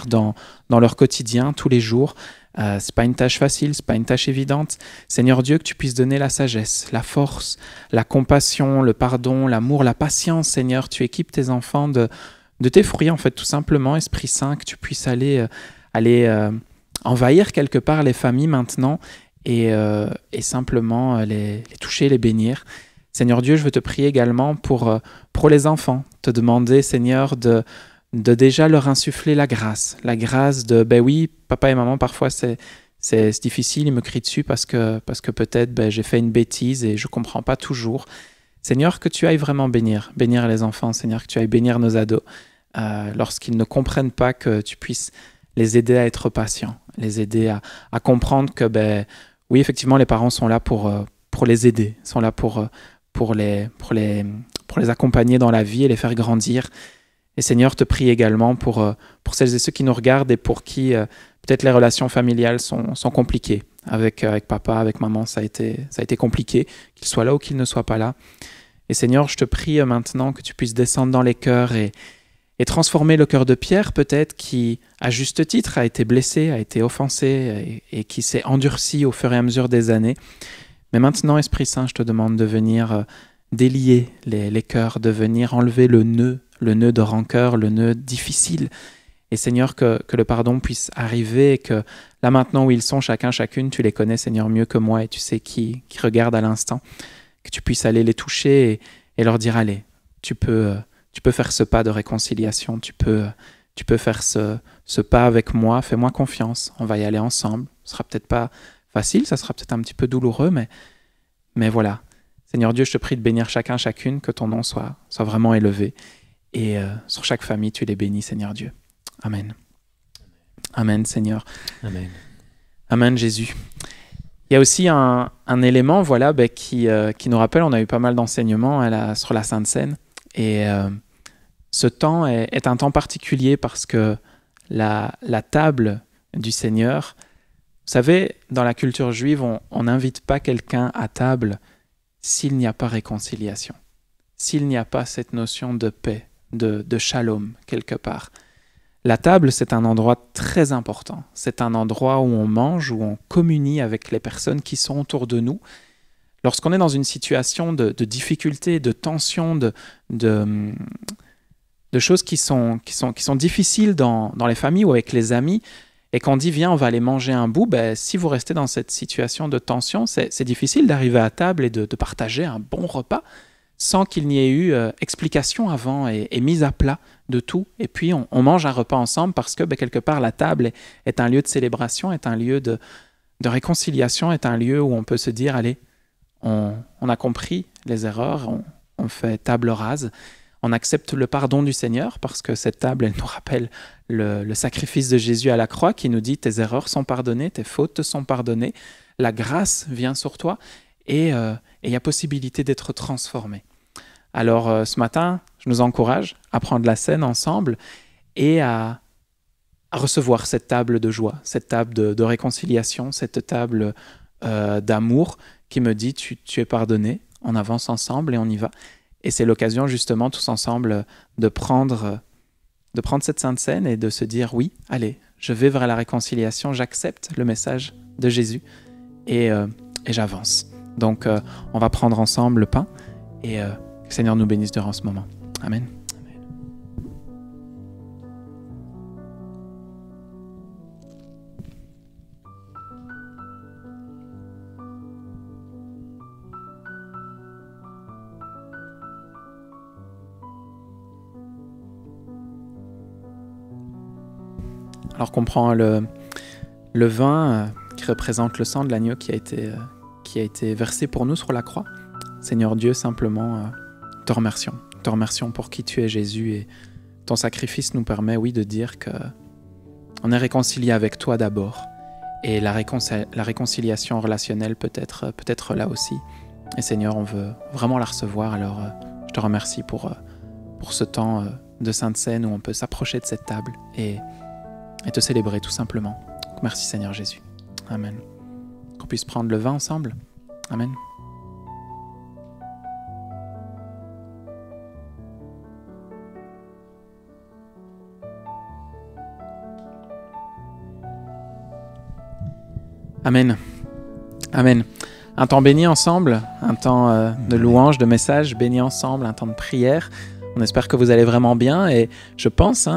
dans leur quotidien, tous les jours. C'est pas une tâche facile, c'est pas une tâche évidente. Seigneur Dieu, que tu puisses donner la sagesse, la force, la compassion, le pardon, l'amour, la patience. Seigneur, tu équipes tes enfants de tes fruits, en fait, tout simplement. Esprit Saint, que tu puisses aller envahir quelque part les familles maintenant et simplement les toucher, les bénir. Seigneur Dieu, je veux te prier également pour les enfants, te demander, Seigneur, de déjà leur insuffler la grâce de, oui, papa et maman, parfois c'est difficile, ils me crient dessus parce que peut-être j'ai fait une bêtise et je ne comprends pas toujours. Seigneur, que tu ailles vraiment bénir les enfants, Seigneur, que tu ailles bénir nos ados, lorsqu'ils ne comprennent pas, que tu puisses les aider à être patients, les aider à comprendre que, oui, effectivement, les parents sont là pour les aider, sont là pour les accompagner dans la vie et les faire grandir. Et Seigneur, te prie également pour celles et ceux qui nous regardent et pour qui peut-être les relations familiales sont compliquées. avec papa, avec maman, ça a été compliqué, qu'il soit là ou qu'il ne soit pas là. Et Seigneur, je te prie maintenant que tu puisses descendre dans les cœurs et transformer le cœur de Pierre, peut-être, qui, à juste titre, a été blessé, a été offensé et qui s'est endurci au fur et à mesure des années. Mais maintenant, Esprit Saint, je te demande de venir délier les cœurs, de venir enlever le nœud de rancœur, le nœud difficile. Et Seigneur, que le pardon puisse arriver et que là maintenant où ils sont, chacun, chacune, tu les connais, Seigneur, mieux que moi et tu sais qui regarde à l'instant, que tu puisses aller les toucher et leur dire, allez, tu peux faire ce pas de réconciliation, tu peux faire ce pas avec moi, fais-moi confiance, on va y aller ensemble. Ce sera peut-être pas facile, ça sera peut-être un petit peu douloureux, mais voilà. Seigneur Dieu, je te prie de bénir chacun, chacune, que ton nom soit vraiment élevé. Et sur chaque famille, tu les bénis, Seigneur Dieu. Amen. Amen, Seigneur. Amen. Amen, Jésus. Il y a aussi un élément voilà, qui nous rappelle, on a eu pas mal d'enseignements sur la Sainte Seine. Et ce temps est un temps particulier parce que la table du Seigneur, vous savez, dans la culture juive, on n'invite pas quelqu'un à table s'il n'y a pas réconciliation, s'il n'y a pas cette notion de paix, de shalom quelque part. La table, c'est un endroit très important. C'est un endroit où on mange, où on communie avec les personnes qui sont autour de nous. Lorsqu'on est dans une situation de difficulté, de tension, de choses qui sont difficiles dans les familles ou avec les amis, et qu'on dit « viens, on va aller manger un bout », si vous restez dans cette situation de tension, c'est difficile d'arriver à table et de partager un bon repas sans qu'il n'y ait eu explication avant et mise à plat de tout. Et puis, on mange un repas ensemble parce que, quelque part, la table est un lieu de célébration, est un lieu de réconciliation, est un lieu où on peut se dire, allez, on a compris les erreurs, on fait table rase, on accepte le pardon du Seigneur parce que cette table, elle nous rappelle le sacrifice de Jésus à la croix qui nous dit, tes erreurs sont pardonnées, tes fautes te sont pardonnées, la grâce vient sur toi et il y a possibilité d'être transformé. Alors ce matin, je nous encourage à prendre la scène ensemble et à recevoir cette table de joie, cette table de réconciliation, cette table d'amour qui me dit tu es pardonné, on avance ensemble et on y va. Et c'est l'occasion justement tous ensemble de prendre cette sainte scène et de se dire oui, allez, je vais vers la réconciliation, j'accepte le message de Jésus et j'avance. Donc, on va prendre ensemble le pain et que le Seigneur nous bénisse durant ce moment. Amen. Alors qu'on prend le vin qui représente le sang de l'agneau qui a été versé pour nous sur la croix. Seigneur Dieu, simplement, te remercions pour qui tu es, Jésus, et ton sacrifice nous permet, oui, de dire qu'on est réconcilié avec toi d'abord, et la réconciliation relationnelle peut être là aussi. Et Seigneur, on veut vraiment la recevoir, alors je te remercie pour ce temps de Sainte Seine où on peut s'approcher de cette table et te célébrer tout simplement. Donc, merci Seigneur Jésus. Amen. Qu'on puisse prendre le vin ensemble. Amen. Amen. Amen. Un temps béni ensemble, un temps de louange, de message béni ensemble, un temps de prière. On espère que vous allez vraiment bien et je pense,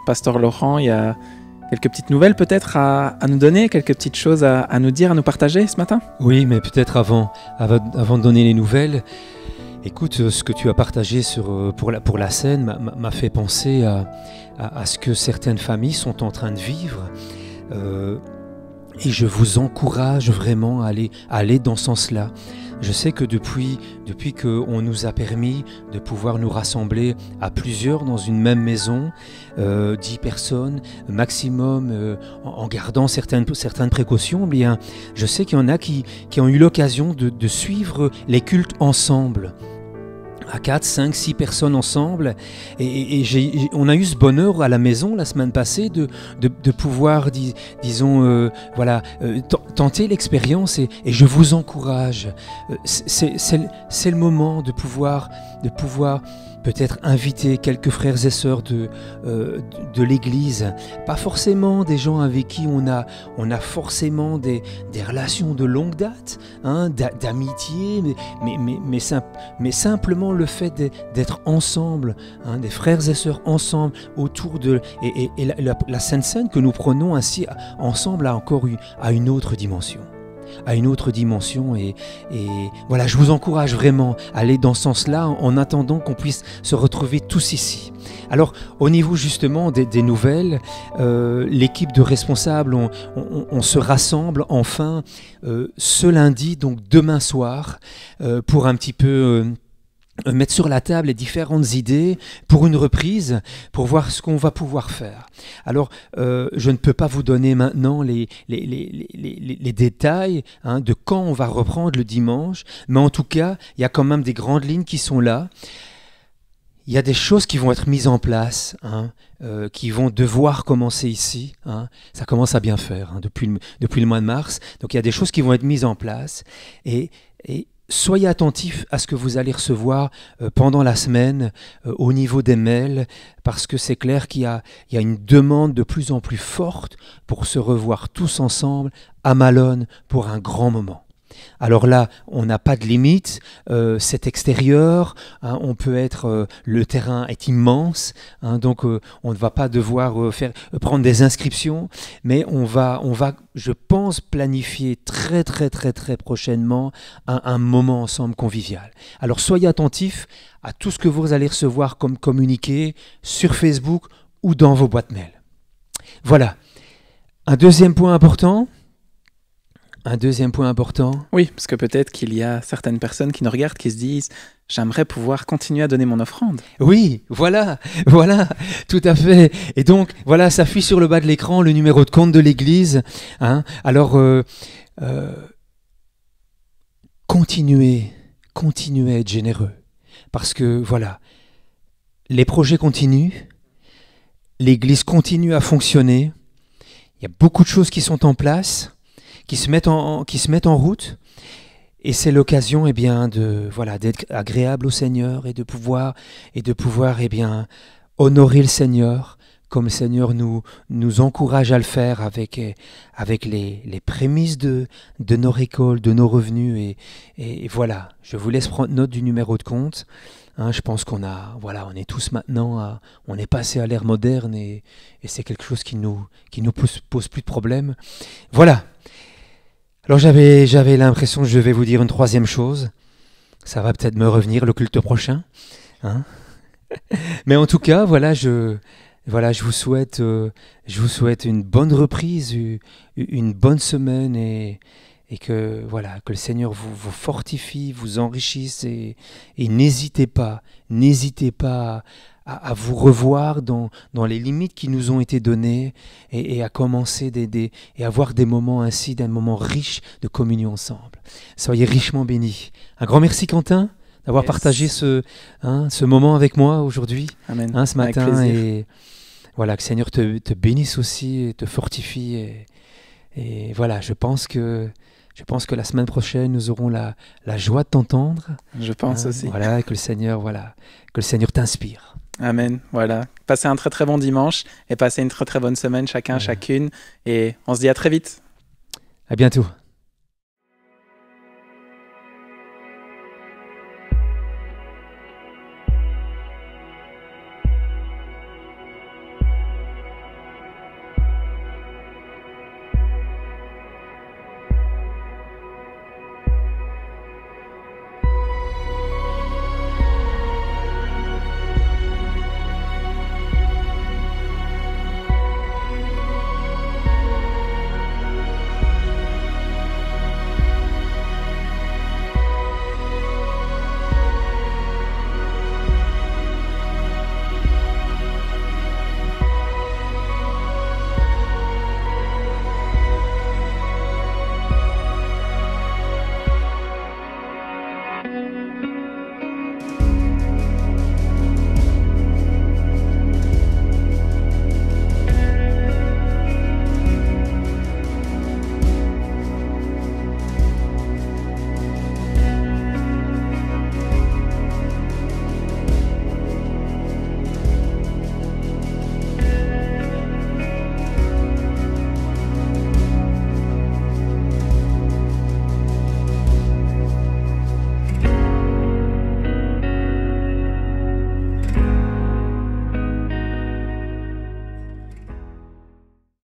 Pasteur Laurent, il y a quelques petites nouvelles peut-être à nous donner, quelques petites choses à nous dire, à nous partager ce matin. Oui, mais peut-être avant de donner les nouvelles, écoute, ce que tu as partagé pour la scène m'a fait penser à ce que certaines familles sont en train de vivre. Et je vous encourage vraiment à aller dans ce sens-là. Je sais que depuis qu'on nous a permis de pouvoir nous rassembler à plusieurs dans une même maison, 10 personnes maximum, en gardant certaines précautions, bien, je sais qu'il y en a qui ont eu l'occasion de suivre les cultes ensemble. à 4, 5, 6 personnes ensemble. Et on a eu ce bonheur à la maison la semaine passée de pouvoir, disons, tenter l'expérience. Et je vous encourage. C'est le moment de pouvoir peut-être inviter quelques frères et sœurs de l'Église. Pas forcément des gens avec qui on a forcément des relations de longue date, hein, d'amitié, mais simplement le fait d'être ensemble, hein, des frères et sœurs ensemble autour de... Et la Sainte Seine que nous prenons ainsi ensemble a une autre dimension. Et voilà, je vous encourage vraiment à aller dans ce sens-là en attendant qu'on puisse se retrouver tous ici. Alors, au niveau justement des nouvelles, l'équipe de responsables, on se rassemble enfin ce lundi, donc demain soir, pour un petit peu... mettre sur la table les différentes idées pour une reprise, pour voir ce qu'on va pouvoir faire. Alors, je ne peux pas vous donner maintenant les détails, hein, de quand on va reprendre le dimanche, mais en tout cas, il y a quand même des grandes lignes qui sont là. Il y a des choses qui vont être mises en place, hein, qui vont devoir commencer ici. Hein. Ça commence à bien faire, hein, depuis le mois de mars. Donc, il y a des choses qui vont être mises en place. Et soyez attentifs à ce que vous allez recevoir pendant la semaine au niveau des mails, parce que c'est clair qu'il y a une demande de plus en plus forte pour se revoir tous ensemble à Malone pour un grand moment. Alors là, on n'a pas de limite, c'est extérieur, hein, on peut être, le terrain est immense, hein, donc on ne va pas devoir prendre des inscriptions, mais on va, je pense, planifier très prochainement un moment ensemble convivial. Alors soyez attentifs à tout ce que vous allez recevoir comme communiqué sur Facebook ou dans vos boîtes mail. Voilà. Un deuxième point important. Oui, parce que peut-être qu'il y a certaines personnes qui nous regardent qui se disent « J'aimerais pouvoir continuer à donner mon offrande. » Oui, voilà, tout à fait. Et donc, voilà, s'affiche sur le bas de l'écran le numéro de compte de l'Église. Hein. Alors, continuez à être généreux. Parce que, voilà, les projets continuent, l'Église continue à fonctionner, il y a beaucoup de choses qui sont en place, qui se mettent en route, et c'est l'occasion, eh bien, d'être agréable au Seigneur et de pouvoir eh bien, honorer le Seigneur comme le Seigneur nous encourage à le faire avec les prémices de nos récoltes, de nos revenus, et voilà. Je vous laisse prendre note du numéro de compte. Hein, je pense on est tous maintenant, on est passé à l'ère moderne, et c'est quelque chose qui nous pose plus de problèmes. Voilà. Alors j'avais l'impression que je vais vous dire une troisième chose. Ça va peut-être me revenir le culte prochain. Hein. Mais en tout cas, voilà, je vous souhaite une bonne reprise, une bonne semaine, et que le Seigneur vous fortifie, vous enrichisse, et n'hésitez pas à vous revoir dans les limites qui nous ont été données, et à commencer et avoir des moments ainsi, des moments riches de communion ensemble. Soyez richement bénis. Un grand merci, Quentin, d'avoir partagé ce moment avec moi aujourd'hui, Amen. Ce matin. Et voilà, que le Seigneur te bénisse aussi et te fortifie. Et voilà, je pense que la semaine prochaine, nous aurons la joie de t'entendre. Je pense aussi. Voilà, que le Seigneur t'inspire. Amen. Voilà. Passez un très bon dimanche et passez une très bonne semaine chacune. Et on se dit à très vite. À bientôt.